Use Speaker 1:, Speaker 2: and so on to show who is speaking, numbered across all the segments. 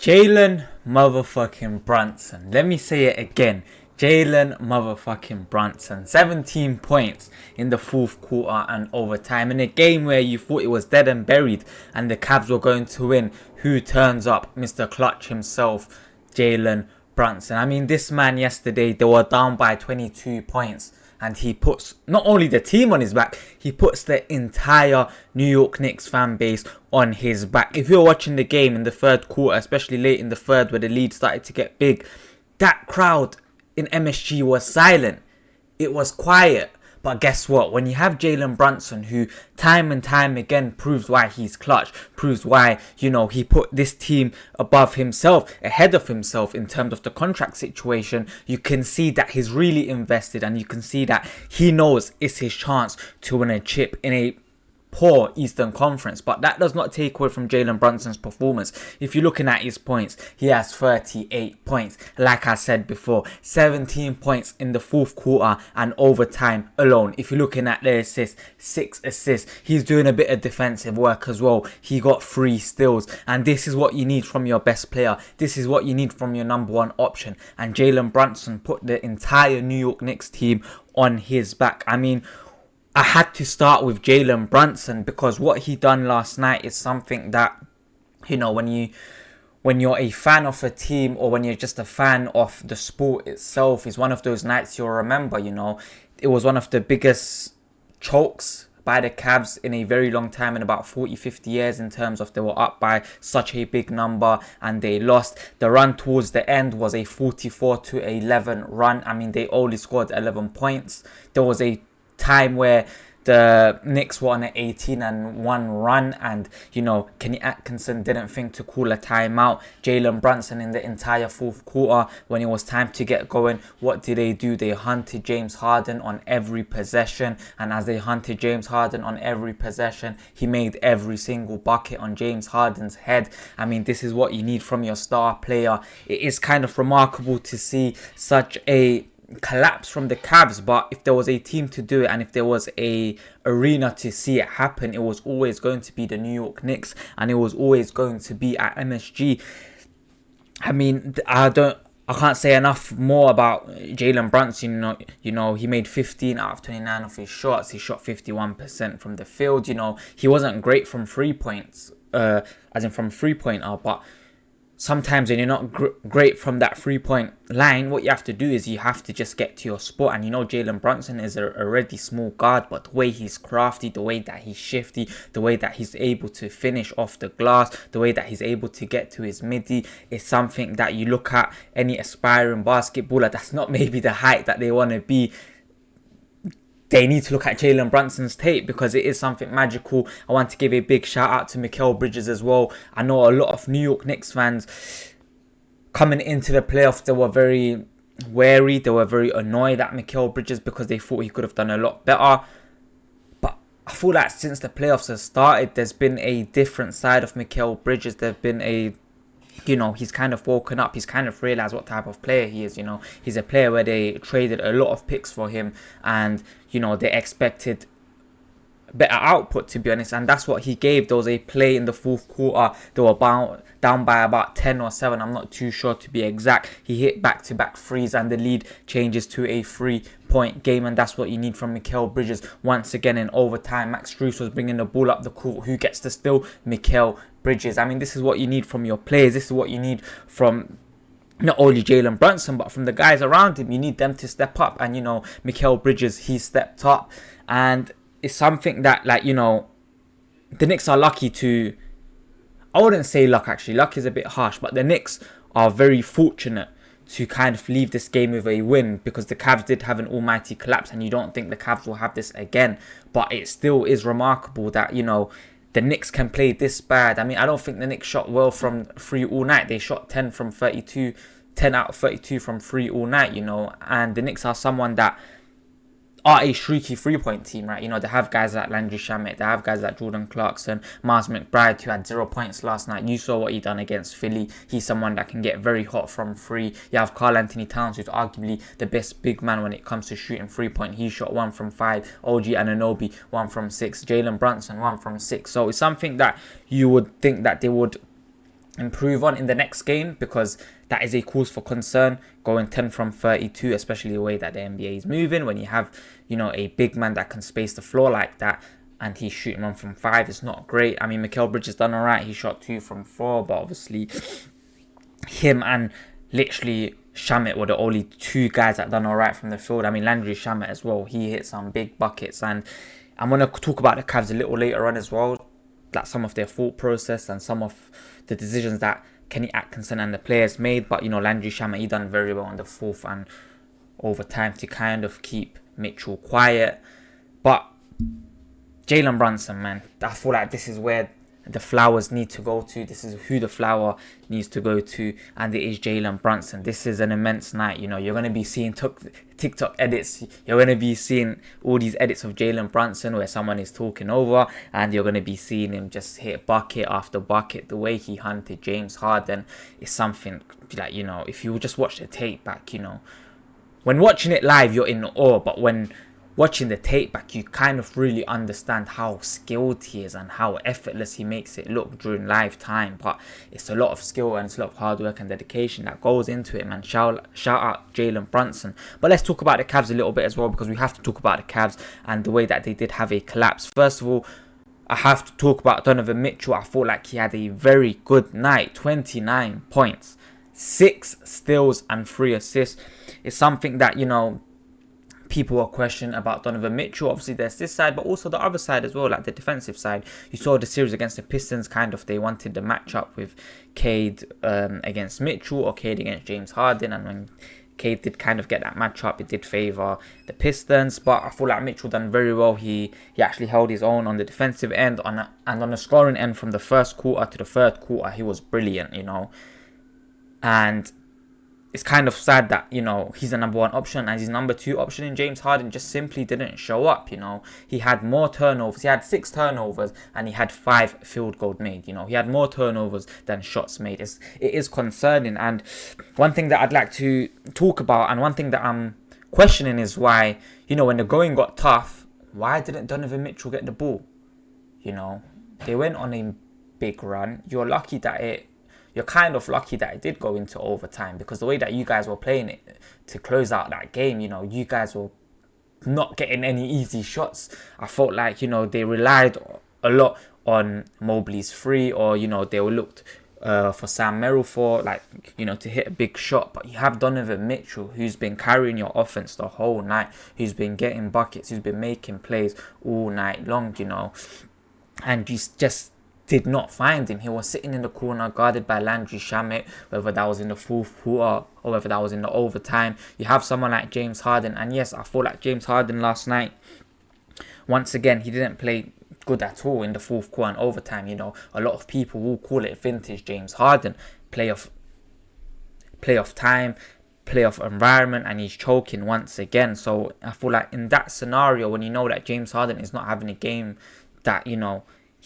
Speaker 1: Jalen motherfucking Brunson. Let me say it again. Jalen motherfucking Brunson. 17 points in the fourth quarter and overtime. In a game where you thought it was dead and buried and the Cavs were going to win. Who turns up? Mr. Clutch himself, Jalen Brunson. I mean, this man yesterday, they were down by 22 points. And he puts not only the team on his back, he puts the entire New York Knicks fan base on his back. If you're watching the game in the third quarter, especially late in the third where the lead started to get big, that crowd in MSG was silent. It was quiet. But guess what? When you have Jalen Brunson, who time and time again proves why he's clutch, proves why, he put this team above himself, ahead of himself in terms of the contract situation, you can see that he's really invested and you can see that he knows it's his chance to win a chip in a poor Eastern Conference. But that does not take away from Jalen Brunson's performance. If you're looking at his points, he has 38 points. Like I said before, 17 points in the fourth quarter and overtime alone. If you're looking at the assists, 6 assists. He's doing a bit of defensive work as well. He got 3 steals. And this is what you need from your best player. This is what you need from your number one option. And Jalen Brunson put the entire New York Knicks team on his back. I mean, I had to start with Jalen Brunson because what he done last night is something that, when you're a fan of a team or when you're just a fan of the sport itself, is one of those nights you'll remember. It was one of the biggest chokes by the Cavs in a very long time, in about 40-50 years, in terms of they were up by such a big number and they lost. The run towards the end was a 44-11 run. I mean, they only scored 11 points. There was a time where the Knicks were on an 18-1 run and, Kenny Atkinson didn't think to call a timeout. Jalen Brunson in the entire fourth quarter, when it was time to get going, what did they do? They hunted James Harden on every possession, and as they hunted James Harden on every possession, he made every single bucket on James Harden's head. I mean, this is what you need from your star player. It is kind of remarkable to see such a collapse from the Cavs, but if there was a team to do it and if there was a arena to see it happen, it was always going to be the New York Knicks, and it was always going to be at MSG. I mean, I can't say enough more about Jalen Brunson. He made 15 out of 29 of his shots. He shot 51% from the field. He wasn't great from 3 points, as in from 3-pointer, but sometimes when you're not great from that 3-point line, what you have to do is you have to just get to your spot. And Jalen Brunson is a already small guard, but the way he's crafty, the way that he's shifty, the way that he's able to finish off the glass, the way that he's able to get to his midi is something that you look at any aspiring basketballer that's not maybe the height that they want to be. They need to look at Jalen Brunson's tape because it is something magical. I want to give a big shout out to Mikal Bridges as well. I know a lot of New York Knicks fans coming into the playoffs, they were very wary. They were very annoyed at Mikal Bridges because they thought he could have done a lot better. But I feel like since the playoffs have started, there's been a different side of Mikal Bridges. There's been he's kind of woken up. He's kind of realized what type of player he is. He's a player where they traded a lot of picks for him and, they expected better output, to be honest. And that's what he gave. There was a play in the fourth quarter. They were down by about 10 or 7. I'm not too sure to be exact. He hit back-to-back threes and the lead changes to a 3-point game. And that's what you need from Mikal Bridges. Once again, in overtime, Max Strus was bringing the ball up the court. Who gets the steal? Mikal Bridges. I mean, this is what you need from your players. This is what you need from not only Jalen Brunson, but from the guys around him. You need them to step up. And, Mikal Bridges, he stepped up. And it's something that, the Knicks are lucky to... I wouldn't say luck, actually. Luck is a bit harsh. But the Knicks are very fortunate to kind of leave this game with a win, because the Cavs did have an almighty collapse. And you don't think the Cavs will have this again. But it still is remarkable that, the Knicks can play this bad. I mean, I don't think the Knicks shot well from 3 all night. They shot 10 out of 32 from 3 all night, And the Knicks are someone that are a streaky 3-point team, right? They have guys like Landry Shamet, they have guys like Jordan Clarkson, Miles McBride, who had 0 points last night. You saw what he done against Philly. He's someone that can get very hot from 3. You have Karl Anthony Towns, who's arguably the best big man when it comes to shooting 3-point. He shot 1 from 5. OG Anunoby, 1 from 6. Jalen Brunson, 1 from 6. So it's something that you would think that they would improve on in the next game, because that is a cause for concern, going 10 from 32, especially the way that the NBA is moving. When you have, a big man that can space the floor like that and he's shooting 1 from 5, it's not great. I mean, Mikal Bridges done alright, he shot 2 from 4, but obviously him and literally Shamet were the only two guys that done alright from the field. I mean, Landry Shamet as well, he hit some big buckets. And I'm going to talk about the Cavs a little later on as well, like some of their thought process and some of the decisions that Kenny Atkinson and the players made. But, Landry Shamet, he done very well on the fourth and overtime to kind of keep Mitchell quiet. But Jalen Brunson, man, I feel like this is where the flowers need to go to. This is who the flower needs to go to, and it is Jalen Brunson. This is an immense night. You're going to be seeing TikTok edits. You're going to be seeing all these edits of Jalen Brunson where someone is talking over, and you're going to be seeing him just hit bucket after bucket. The way he hunted James Harden is something like, if you just watch the tape back, when watching it live, you're in awe, but when watching the tape back, you kind of really understand how skilled he is and how effortless he makes it look during live time. But it's a lot of skill and it's a lot of hard work and dedication that goes into it, man. Shout out Jalen Brunson. But let's talk about the Cavs a little bit as well, because we have to talk about the Cavs and the way that they did have a collapse. First of all, I have to talk about Donovan Mitchell. I feel like he had a very good night. 29 points, 6 steals and 3 assists. It's something that, people are questioning about Donovan Mitchell. Obviously, there's this side, but also the other side as well, like the defensive side. You saw the series against the Pistons, they wanted the matchup with Cade against Mitchell, or Cade against James Harden. And when Cade did kind of get that matchup, it did favour the Pistons. But I feel like Mitchell done very well. He actually held his own on the defensive end, and on the scoring end from the first quarter to the third quarter, he was brilliant, And it's kind of sad that, he's the number 1 option and his number 2 option in James Harden just simply didn't show up. He had more turnovers. He had 6 turnovers and he had 5 field goals made. He had more turnovers than shots made. It is concerning. And one thing that I'd like to talk about, and one thing that I'm questioning, is why, when the going got tough, why didn't Donovan Mitchell get the ball? They went on a big run. You're kind of lucky that it did go into overtime, because the way that you guys were playing it to close out that game, you guys were not getting any easy shots. I felt like, they relied a lot on Mobley's free, or, they were looked for Sam Merrill to hit a big shot. But you have Donovan Mitchell, who's been carrying your offense the whole night, who's been getting buckets, who's been making plays all night long, and you just did not find him. He was sitting in the corner guarded by Landry Shamet, whether that was in the fourth quarter or whether that was in the overtime. You have someone like James Harden, and yes, I feel like James Harden last night, once again, he didn't play good at all in the fourth quarter and overtime. A lot of people will call it vintage James Harden, playoff time, playoff environment, and he's choking once again. So I feel like in that scenario, when you know that James Harden is not having a game that,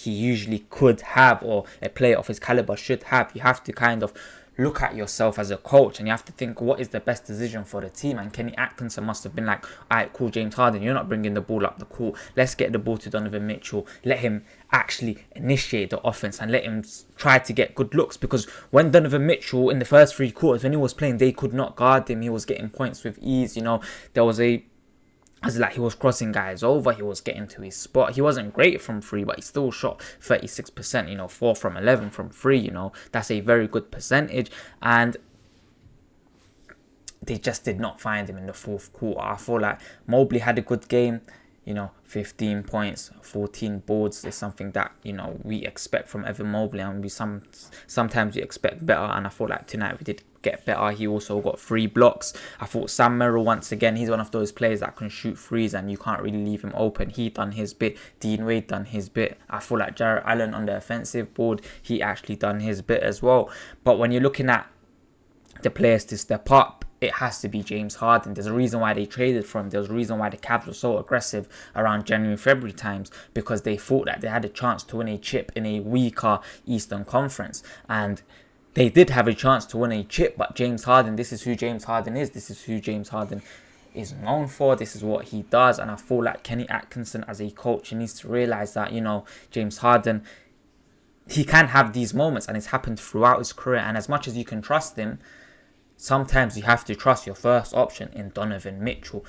Speaker 1: he usually could have, or a player of his caliber should have, you have to kind of look at yourself as a coach, and you have to think, what is the best decision for the team? And Kenny Atkinson must have been like, alright, cool, James Harden, you're not bringing the ball up the court. Let's get the ball to Donovan Mitchell. Let him actually initiate the offense and let him try to get good looks. Because when Donovan Mitchell, in the first 3 quarters, when he was playing, they could not guard him. He was getting points with ease. There was he was crossing guys over, he was getting to his spot. He wasn't great from 3, but he still shot 36%, 4 from 11 from 3, that's a very good percentage. And they just did not find him in the fourth quarter. I feel like Mobley had a good game, 15 points, 14 boards is something that, we expect from Evan Mobley, and sometimes we expect better, and I feel like tonight we did get better. He also got 3 blocks. I thought Sam Merrill, once again, he's one of those players that can shoot threes and you can't really leave him open. He done his bit. Dean Wade done his bit. I feel like Jarrett Allen on the offensive board, he actually done his bit as well. But when you're looking at the players to step up, it has to be James Harden. There's a reason why they traded for him. There's a reason why the Cavs were so aggressive around January, February times, because they thought that they had a chance to win a chip in a weaker Eastern Conference. And they did have a chance to win a chip, but James Harden, this is who James Harden is. This is who James Harden is known for. This is what he does. And I feel like Kenny Atkinson, as a coach, he needs to realize that, James Harden, he can have these moments, and it's happened throughout his career. And as much as you can trust him, sometimes you have to trust your first option in Donovan Mitchell.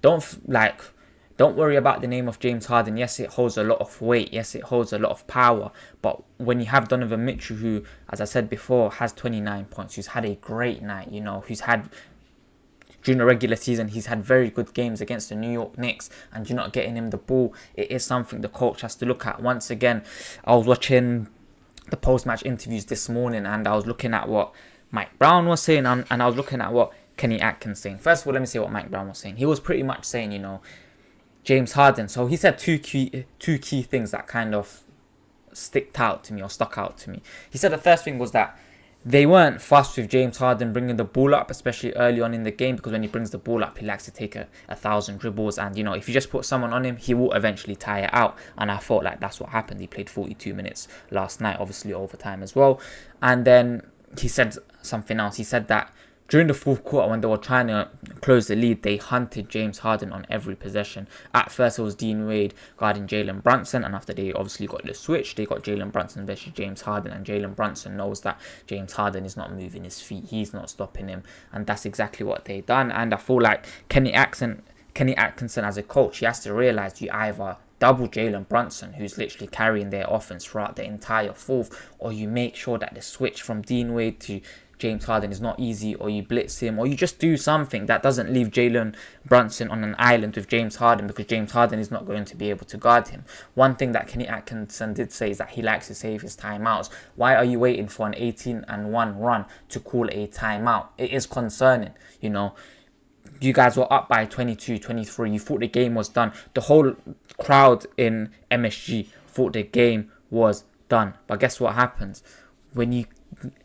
Speaker 1: Don't worry about the name of James Harden. Yes, it holds a lot of weight. Yes, it holds a lot of power. But when you have Donovan Mitchell, who, as I said before, has 29 points, who's had a great night, who's had, during the regular season, he's had very good games against the New York Knicks, and you're not getting him the ball, it is something the coach has to look at. Once again, I was watching the post-match interviews this morning, and I was looking at what Mike Brown was saying, and I was looking at what Kenny Atkins saying. First of all, let me say what Mike Brown was saying. He was pretty much saying, James Harden. So he said two key things that kind of stuck out to me. He said the first thing was that they weren't fussed with James Harden bringing the ball up, especially early on in the game, because when he brings the ball up, he likes to take 1,000 dribbles, and if you just put someone on him, he will eventually tire it out. And I thought like that's what happened. He played 42 minutes last night, obviously overtime as well. And then he said something else. He said that during the fourth quarter, when they were trying to close the lead, they hunted James Harden on every possession. At first, it was Dean Wade guarding Jalen Brunson, and after they obviously got the switch, they got Jalen Brunson versus James Harden, and Jalen Brunson knows that James Harden is not moving his feet. He's not stopping him, and that's exactly what they done. And I feel like Kenny Atkinson as a coach, he has to realize you either double Jalen Brunson, who's literally carrying their offense throughout the entire fourth, or you make sure that the switch from Dean Wade to James Harden is not easy, or you blitz him, or you just do something that doesn't leave Jalen Brunson on an island with James Harden, because James Harden is not going to be able to guard him. One thing that Kenny Atkinson did say is that he likes to save his timeouts. Why are you waiting for an 18-1 run to call a timeout? It is concerning, You guys were up by 22-23. You thought the game was done. The whole crowd in MSG thought the game was done. But guess what happens? When you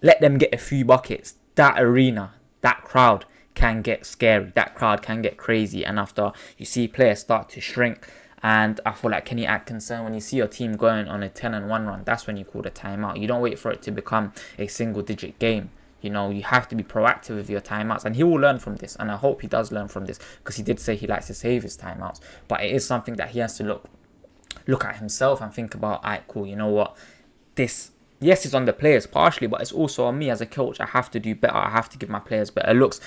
Speaker 1: let them get a few buckets, that arena, that crowd can get scary. That crowd can get crazy. And after you see players start to shrink, and I feel like Kenny Atkinson, when you see your team going on a 10-1 run, that's when you call the timeout. You don't wait for it to become a single-digit game. You have to be proactive with your timeouts, and he will learn from this, and I hope he does learn from this, because he did say he likes to save his timeouts. But it is something that he has to look at himself and think about. Alright, cool, you know what? Yes, it's on the players partially, but it's also on me as a coach. I have to do better. I have to give my players better looks.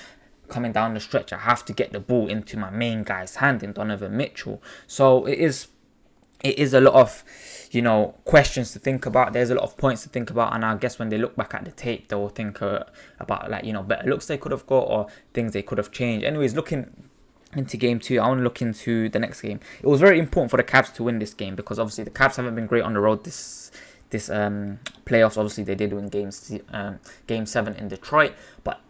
Speaker 1: Coming down the stretch, I have to get the ball into my main guy's hand in Donovan Mitchell. So it is a lot of questions to think about. There's a lot of points to think about, and I guess when they look back at the tape, they will think about better looks they could have got, or things they could have changed. Anyways, looking into game 2, I want to look into the next game. It was very important for the Cavs to win this game, because obviously the Cavs haven't been great on the road this playoffs. Obviously they did win game 7 in Detroit, but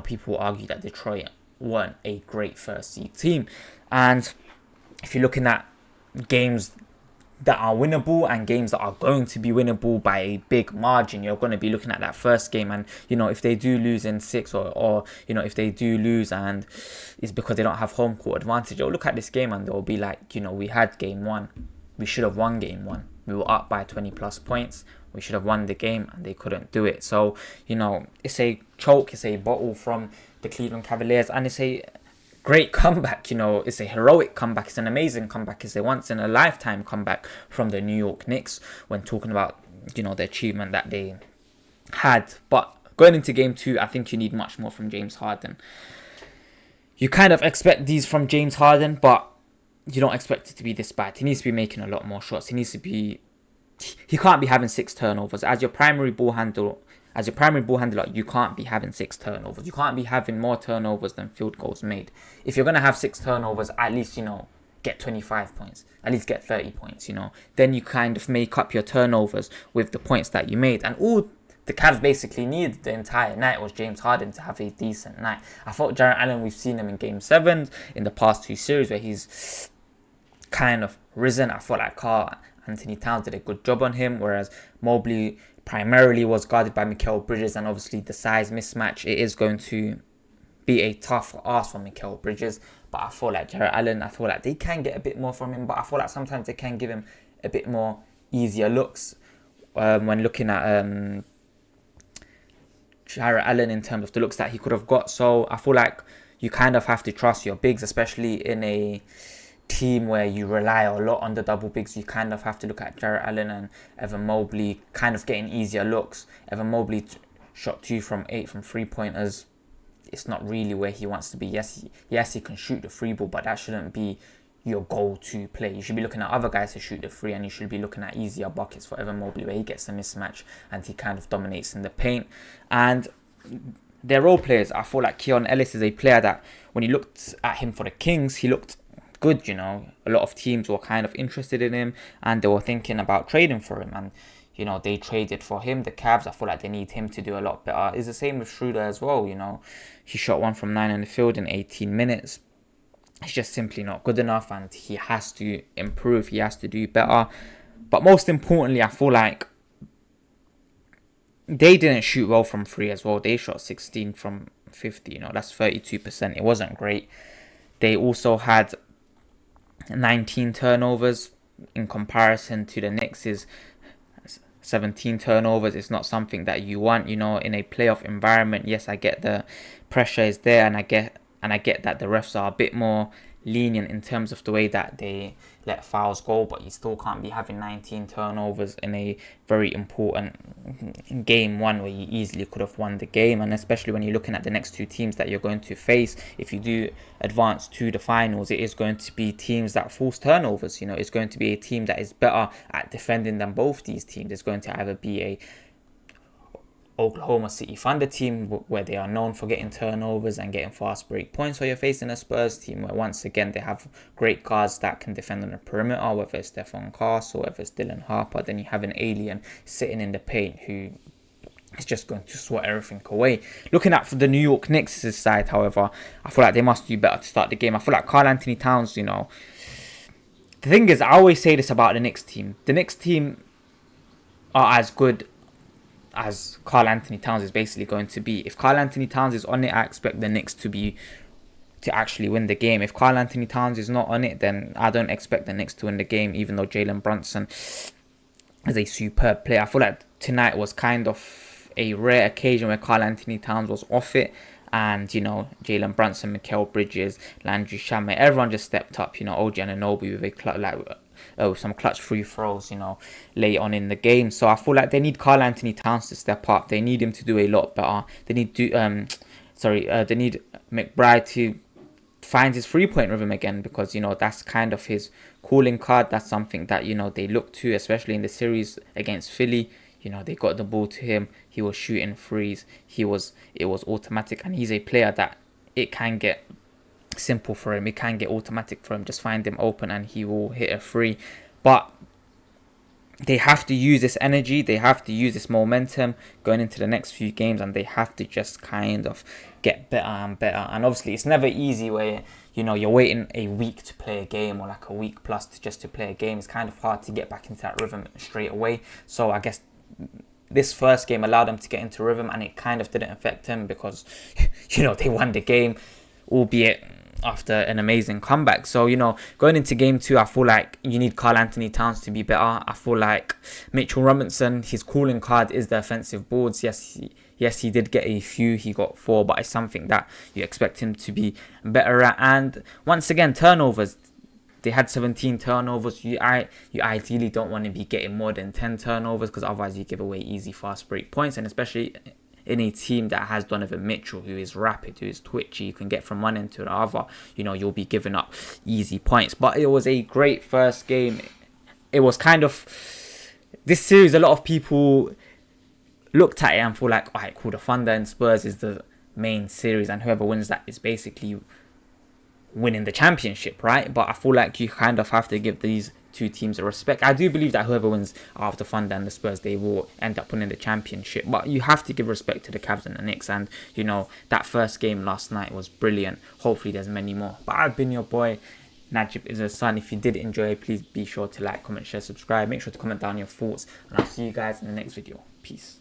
Speaker 1: people will argue that Detroit weren't a great first seed team. And if you're looking at games that are winnable and games that are going to be winnable by a big margin, you're going to be looking at that first game. And if they do lose in 6, or if they do lose and it's because they don't have home court advantage, you'll look at this game and they'll be like, we had game 1, we should have won game 1, we were up by 20 plus points, we should have won the game, and they couldn't do it. So it's a choke, it's a bottle from the Cleveland Cavaliers, and it's a great comeback. It's a heroic comeback, it's an amazing comeback, it's a once in a lifetime comeback from the New York Knicks when talking about the achievement that they had. But going into game 2, I think you need much more from James Harden. You kind of expect these from James Harden, but you don't expect it to be this bad. He needs to be making a lot more shots. He can't be having 6 turnovers as your primary ball handler. You can't be having 6 turnovers. You can't be having more turnovers than field goals made. If you're going to have 6 turnovers, at least, get 25 points. At least get 30 points, Then you kind of make up your turnovers with the points that you made. And all the Cavs basically needed the entire night was James Harden to have a decent night. I thought Jarrett Allen, we've seen him in Game 7 in the past 2 series where he's kind of risen. I felt like Karl Anthony Towns did a good job on him, whereas Mobley primarily was guarded by Mikal Bridges, and obviously the size mismatch, it is going to be a tough ask for Mikal Bridges. But I feel like Jarrett Allen, I feel like they can get a bit more from him, but I feel like sometimes they can give him a bit more easier looks when looking at Jarrett Allen in terms of the looks that he could have got. So I feel like you kind of have to trust your bigs, especially in a team where you rely a lot on the double bigs. You kind of have to look at Jarrett Allen and Evan Mobley kind of getting easier looks. Evan Mobley shot 2 from 8 from 3-pointers. It's not really where he wants to be. Yes, he can shoot the free ball, but that shouldn't be your go-to play. You should be looking at other guys to shoot the free, and you should be looking at easier buckets for Evan Mobley, where he gets a mismatch and he kind of dominates in the paint. And their role players, I feel like Keon Ellis is a player that when you looked at him for the Kings, he looked good, you know. A lot of teams were kind of interested in him and they were thinking about trading for him, and you know, they traded for him. The Cavs, I feel like they need him to do a lot better. It's the same with Schroeder as well, you know. He shot 1 from 9 in the field in 18 minutes. It's just simply not good enough, and he has to improve. He has to do better. But most importantly, I feel like they didn't shoot well from 3 as well. They shot 16 from 50, you know, that's 32%. It wasn't great. They also had 19 turnovers in comparison to the Knicks' 17 turnovers. It's not something that you want, you know, in a playoff environment. Yes, I get the pressure is there, and I get that the refs are a bit more lenient in terms of the way that they let fouls go, but you still can't be having 19 turnovers in a very important game one where you easily could have won the game. And especially when you're looking at the next two teams that you're going to face, if you do advance to the finals, it is going to be teams that force turnovers. You know, it's going to be a team that is better at defending than both these teams. It's going to either be a Oklahoma City Thunder team where they are known for getting turnovers and getting fast break points, or you're facing a Spurs team where once again they have great guards that can defend on the perimeter, whether it's Stephon Castle, whether it's Dylan Harper. Then you have an alien sitting in the paint who is just going to swat everything away. Looking at for the New York Knicks' side, however, I feel like they must do better to start the game. I feel like Karl Anthony Towns, you know, the thing is, I always say this about the Knicks team. The Knicks team are as good as Karl Anthony Towns is basically going to be. If Karl Anthony Towns is on it, I expect the Knicks to actually win the game. If Karl Anthony Towns is not on it, then I don't expect the Knicks to win the game, even though Jalen Brunson is a superb player. I feel like tonight was kind of a rare occasion where Karl Anthony Towns was off it, and you know, Jalen Brunson, Mikal Bridges, Landry Shamet, everyone just stepped up. You know, OG Anunoby with some clutch free throws, you know, late on in the game. So I feel like they need Karl Anthony Towns to step up. They need him to do a lot better. They need they need McBride to find his 3-point rhythm again, because you know that's kind of his calling card. That's something that, you know, they look to, especially in the series against Philly. You know, they got the ball to him. He was shooting threes. It was automatic, and he's a player that it can get simple for him. It can get automatic for him. Just find him open and he will hit a free. But they have to use this energy. They have to use this momentum going into the next few games, and they have to just kind of get better and better. And obviously, it's never easy where, you know, you're waiting a week to play a game, or like a week plus to play a game. It's kind of hard to get back into that rhythm straight away. So I guess this first game allowed them to get into rhythm, and it kind of didn't affect him because, you know, they won the game, albeit after an amazing comeback. So, you know, going into game 2, I feel like you need Karl Anthony Towns to be better. I feel like Mitchell Robinson, his calling card is the offensive boards. Yes, he did get a few. He got 4, but it's something that you expect him to be better at. And once again, turnovers. They had 17 turnovers. You ideally don't want to be getting more than 10 turnovers, because otherwise you give away easy fast break points, and especially in a team that has Donovan Mitchell, who is rapid, who is twitchy, you can get from one end to the other, you know, you'll be giving up easy points. But it was a great first game. It was kind of, this series, a lot of people looked at it and thought like, alright, cool, the Thunder and Spurs is the main series, and whoever wins that is basically winning the championship, right? But I feel like you kind of have to give these two teams a respect. I do believe that whoever wins out of the Thunder and the Spurs, they will end up winning the championship. But you have to give respect to the Cavs and the Knicks. And, you know, that first game last night was brilliant. Hopefully there's many more. But I've been your boy, Najib is a son. If you did enjoy it, please be sure to like, comment, share, subscribe. Make sure to comment down your thoughts. And I'll see you guys in the next video. Peace.